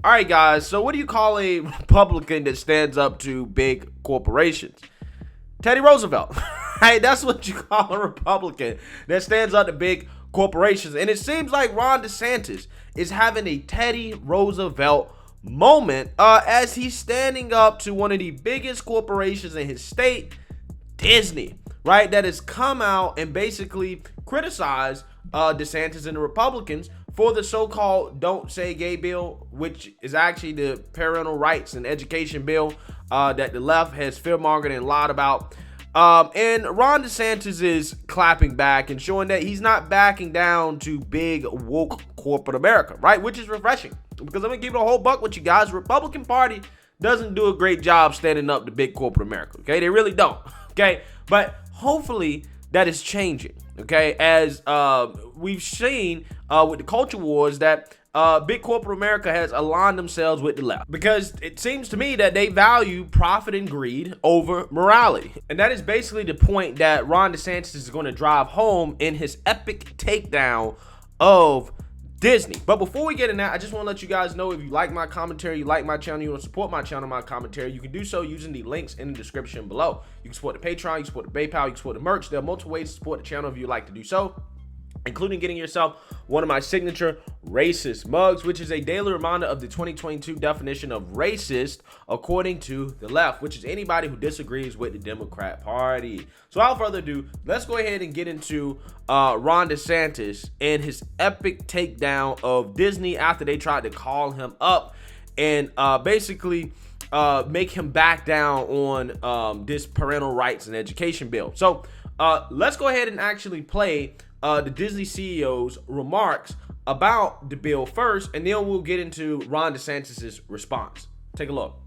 All right, guys, so what do you call a Republican that stands up to big corporations? Teddy Roosevelt, right? That's what you call a Republican that stands up to big corporations. And it seems like Ron DeSantis is having a Teddy Roosevelt moment as he's standing up to one of the biggest corporations in his state, Disney, right? That has come out and basically criticized DeSantis and the Republicans for the so-called Don't Say Gay bill, which is actually the parental rights and education bill that the left has fear-mongered and lied about. And Ron DeSantis is clapping back and showing that he's not backing down to big woke corporate America, right? Which is refreshing, because I'm gonna keep it a whole buck with you guys. The Republican Party doesn't do a great job standing up to big corporate America, okay? They really don't, okay? But hopefully that is changing, okay? As we've seen with the culture wars that big corporate America has aligned themselves with the left, because it seems to me that they value profit and greed over morality. And that is basically the point that Ron DeSantis is going to drive home in his epic takedown of Disney. But before we get in that, I just want to let you guys know, if you like my commentary, you like my channel, you want to support my channel, my commentary, you can do so using the links in the description below. You can support the Patreon, you can support the PayPal, you can support the merch. There are multiple ways to support the channel if you'd like to do so, including getting yourself one of my signature racist mugs, which is a daily reminder of the 2022 definition of racist according to the left, which is anybody who disagrees with the Democrat Party. So without further ado, let's go ahead and get into Ron DeSantis and his epic takedown of Disney after they tried to call him up and basically make him back down on this parental rights and education bill. So let's go ahead and actually play the Disney CEO's remarks about the bill first, and then we'll get into Ron DeSantis' response. Take a look.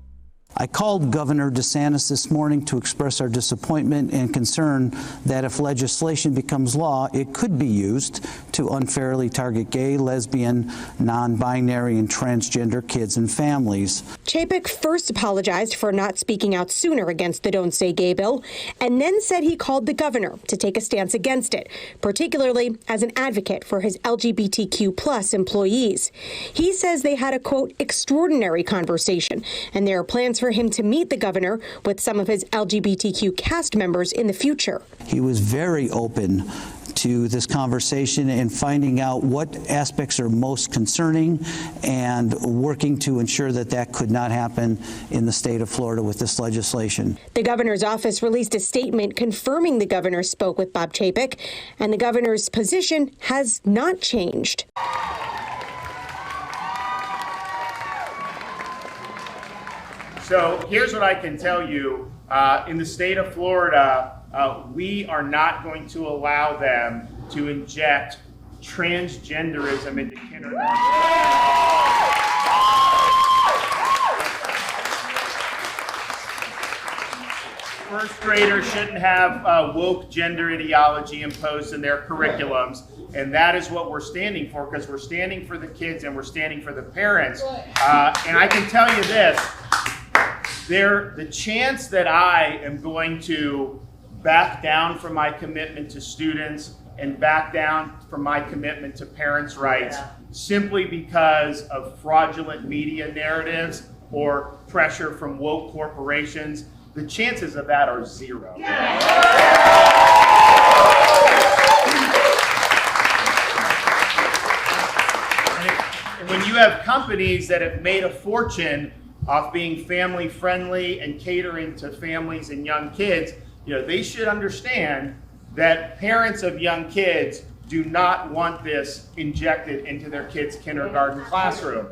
I called Governor DeSantis this morning to express our disappointment and concern that if legislation becomes law, it could be used to unfairly target gay, lesbian, non-binary, and transgender kids and families. Chapek first apologized for not speaking out sooner against the Don't Say Gay bill, and then said he called the governor to take a stance against it, particularly as an advocate for his LGBTQ plus employees. He says they had a, quote, extraordinary conversation, and there are plans for him to meet the governor with some of his LGBTQ cast members in the future. He was very open to this conversation and finding out what aspects are most concerning and working to ensure that that could not happen in the state of Florida with this legislation. The governor's office released a statement confirming the governor spoke with Bob Chapek, and the governor's position has not changed. So here's what I can tell you. In the state of Florida, we are not going to allow them to inject transgenderism into kindergarten. First graders shouldn't have woke gender ideology imposed in their curriculums. And that is what we're standing for, because we're standing for the kids and we're standing for the parents. And I can tell you this. The chance that I am going to back down from my commitment to students and back down from my commitment to parents' rights simply because of fraudulent media narratives or pressure from woke corporations, the chances of that are zero. And when you have companies that have made a fortune off being family friendly and catering to families and young kids, they should understand that parents of young kids do not want this injected into their kids' kindergarten classroom.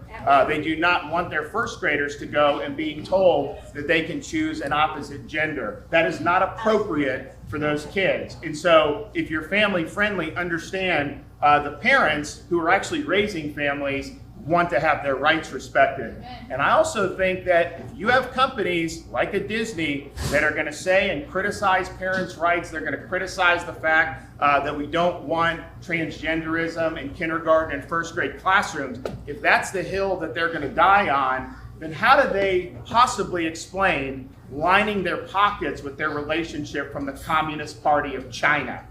They do not want their first graders to go and being told that they can choose an opposite gender. That is not appropriate for those kids. And so if you're family friendly, understand the parents who are actually raising families want to have their rights respected. And I also think that if you have companies like a Disney that are going to say and criticize parents' rights, they're going to criticize the fact that we don't want transgenderism in kindergarten and first grade classrooms, if that's the hill that they're going to die on, then how do they possibly explain lining their pockets with their relationship from the Communist Party of China?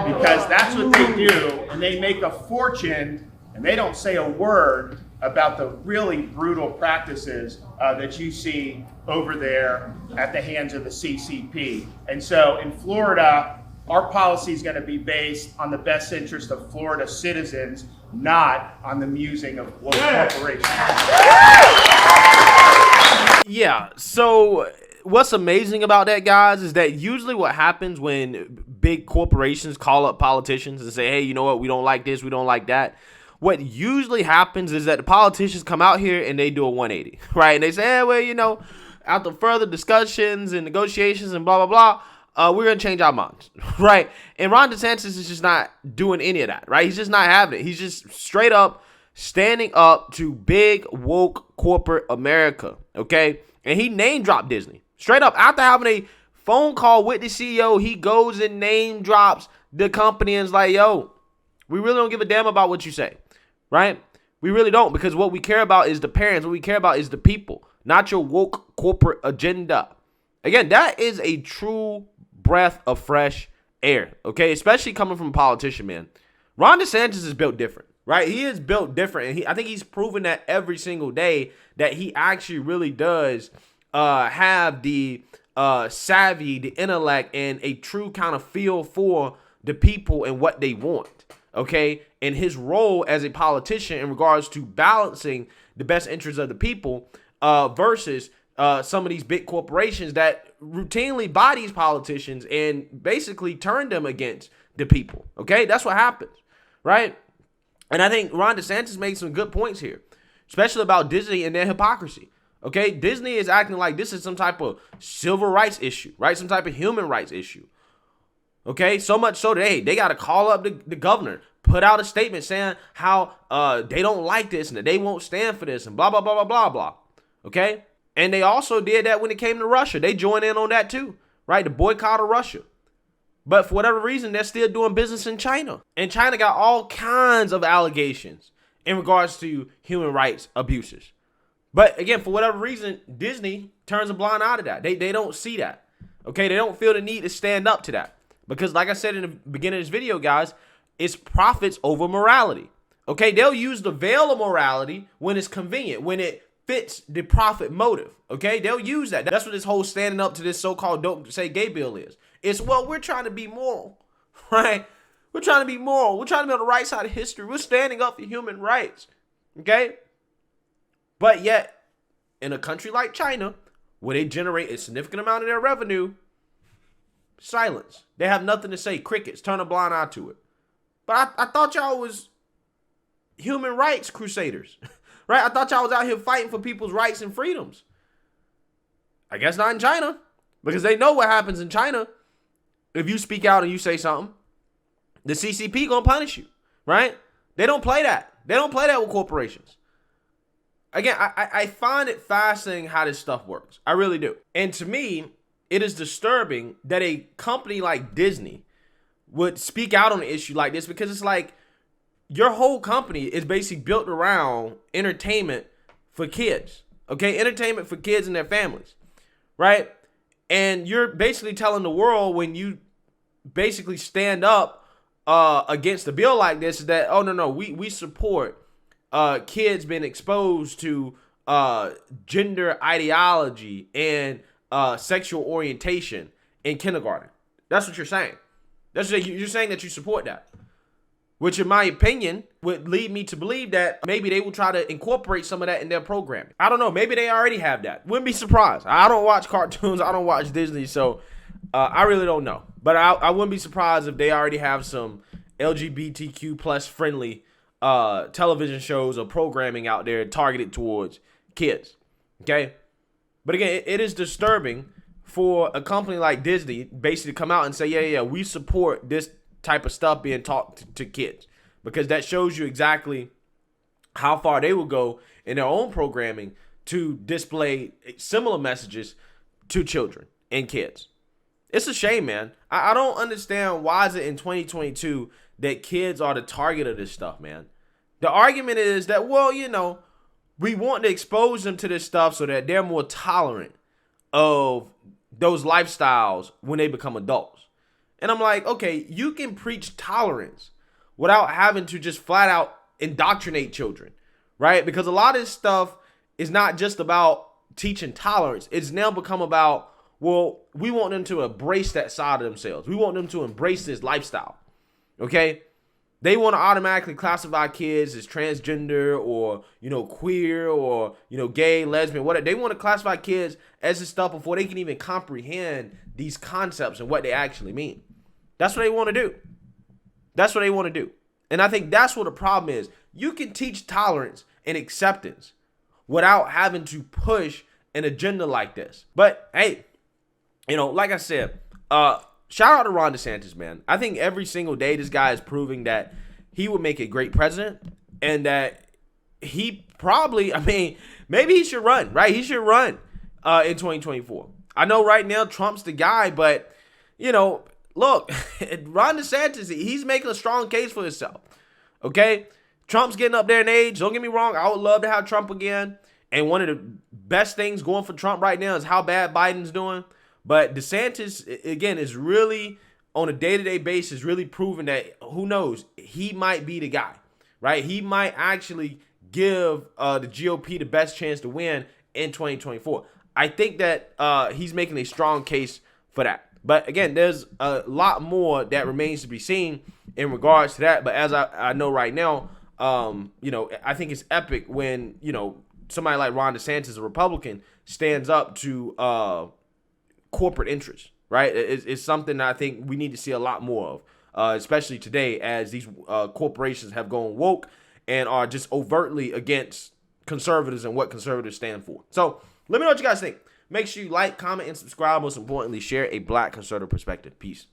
Because that's what they do, and they make a fortune, and they don't say a word about the really brutal practices that you see over there at the hands of the CCP. And so in Florida, our policy is going to be based on the best interest of Florida citizens, not on the musing of global corporations. Yeah, so what's amazing about that, guys, is that usually what happens when big corporations call up politicians and say, hey, you know what, we don't like this, we don't like that. What usually happens is that the politicians come out here and they do a 180, right? And they say, hey, well, you know, after further discussions and negotiations and blah, blah, blah, we're going to change our minds, right? And Ron DeSantis is just not doing any of that, right? He's just not having it. He's just straight up standing up to big, woke corporate America, okay? And he name dropped Disney. Straight up, after having a phone call with the CEO, he goes and name drops the company and is like, yo, we really don't give a damn about what you say, right? We really don't, because what we care about is the parents. What we care about is the people, not your woke corporate agenda. Again, that is a true breath of fresh air, okay? Especially coming from a politician, man. Ron DeSantis is built different, right? He is built different, and I think he's proven that every single day that he actually really does have the savvy, the intellect, and a true kind of feel for the people and what they want. Okay, and his role as a politician in regards to balancing the best interests of the people versus some of these big corporations that routinely buy these politicians and basically turn them against the people. Okay, that's what happens, right? And I think Ron DeSantis made some good points here, especially about Disney and their hypocrisy. Okay, Disney is acting like this is some type of civil rights issue, right? Some type of human rights issue. Okay, so much so that they got to call up the governor, put out a statement saying how they don't like this and that they won't stand for this and blah, blah, blah, blah, blah, blah. Okay, and they also did that when it came to Russia. They joined in on that too, right? The boycott of Russia. But for whatever reason, they're still doing business in China. And China got all kinds of allegations in regards to human rights abuses. But again, for whatever reason, Disney turns a blind eye to that. They don't see that. Okay, they don't feel the need to stand up to that. Because like I said in the beginning of this video, guys, it's profits over morality. Okay, they'll use the veil of morality when it's convenient, when it fits the profit motive. Okay, they'll use that. That's what this whole standing up to this so-called don't say gay bill is. It's, well, we're trying to be moral, right? We're trying to be moral. We're trying to be on the right side of history. We're standing up for human rights. Okay? But yet, in a country like China, where they generate a significant amount of their revenue, silence. They have nothing to say. Crickets. Turn a blind eye to it. But I thought y'all was human rights crusaders, right? I thought y'all was out here fighting for people's rights and freedoms. I guess not in China, because they know what happens in China. If you speak out and you say something, the CCP gonna punish you, right? They don't play that. They don't play that with corporations. Again, I find it fascinating how this stuff works. I really do. And to me, it is disturbing that a company like Disney would speak out on an issue like this, because it's like your whole company is basically built around entertainment for kids. Okay, entertainment for kids and their families, right? And you're basically telling the world, when you basically stand up against a bill like this, is that, oh, no, we support kids being exposed to gender ideology and sexual orientation in kindergarten. That's what you're saying. You're saying that you support that, which in my opinion would lead me to believe that maybe they will try to incorporate some of that in their programming. I don't know. Maybe they already have that. Wouldn't be surprised. I don't watch cartoons. I don't watch Disney. So I really don't know. But I wouldn't be surprised if they already have some LGBTQ plus friendly television shows or programming out there targeted towards kids. Okay. But again, it is disturbing for a company like Disney basically come out and say, yeah, we support this type of stuff being taught to kids, because that shows you exactly how far they will go in their own programming to display similar messages to children and kids. It's a shame, man. I don't understand why is it in 2022 that kids are the target of this stuff, man. The argument is that, well, you know, we want to expose them to this stuff so that they're more tolerant of those lifestyles when they become adults. And I'm like, okay, you can preach tolerance without having to just flat out indoctrinate children, right? Because a lot of this stuff is not just about teaching tolerance. It's now become about, well, we want them to embrace that side of themselves. We want them to embrace this lifestyle, okay? They want to automatically classify kids as transgender or, queer or, gay, lesbian, whatever. They want to classify kids as this stuff before they can even comprehend these concepts and what they actually mean. That's what they want to do. That's what they want to do. And I think that's what the problem is. You can teach tolerance and acceptance without having to push an agenda like this. But hey, like I said, shout out to Ron DeSantis, man. I think every single day this guy is proving that he would make a great president and that he probably, maybe he should run, right? He should run in 2024. I know right now Trump's the guy, but, look, Ron DeSantis, he's making a strong case for himself, okay? Trump's getting up there in age. Don't get me wrong. I would love to have Trump again. And one of the best things going for Trump right now is how bad Biden's doing. But DeSantis, again, is really on a day-to-day basis really proving that, who knows, he might be the guy, right? He might actually give the GOP the best chance to win in 2024. I think that he's making a strong case for that. But again, there's a lot more that remains to be seen in regards to that. But as I know right now, I think it's epic when, somebody like Ron DeSantis, a Republican, stands up to corporate interests, right? It's something that I think we need to see a lot more of, especially today as these corporations have gone woke and are just overtly against conservatives and what conservatives stand for. So let me know what you guys think. Make sure you like, comment, and subscribe. Most importantly, share a Black conservative perspective. Peace.